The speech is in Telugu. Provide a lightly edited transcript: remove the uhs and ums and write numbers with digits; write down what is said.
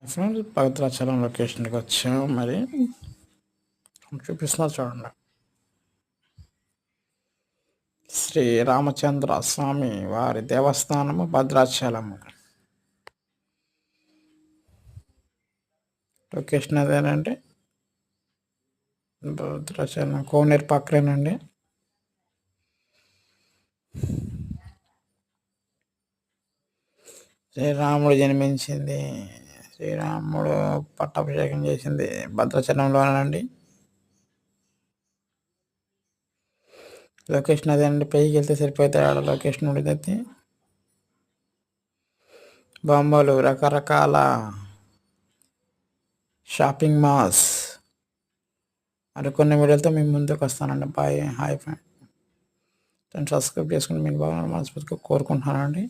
ఫ్రెండ్స్ భద్రాచలం లొకేషన్కి వచ్చాము. మరి చూపిస్తున్నా చూడండి. శ్రీ రామచంద్ర స్వామి వారి దేవస్థానము భద్రాచలము. లొకేషన్ అదేనండి, భద్రాచలం కోనేరు పక్కనేనండి. శ్రీరాముడు జన్మించింది, శ్రీరాముడు పట్టాభిషేకం చేసింది భద్రాచలంలోనండి. లొకేషన్ అదేనండి, పైకి వెళ్తే సరిపోతే ఆడ లొకేషన్ ఉండేది. బొమ్మలు, రకరకాల షాపింగ్ మాల్స్, మరికొన్ని వీడియోలతో మేము ముందుకు వస్తానండి. Bye, hi friend. సబ్స్క్రైబ్ చేసుకుని మీకు బాగా మనస్ఫూర్తిగా కోరుకుంటున్నానండి.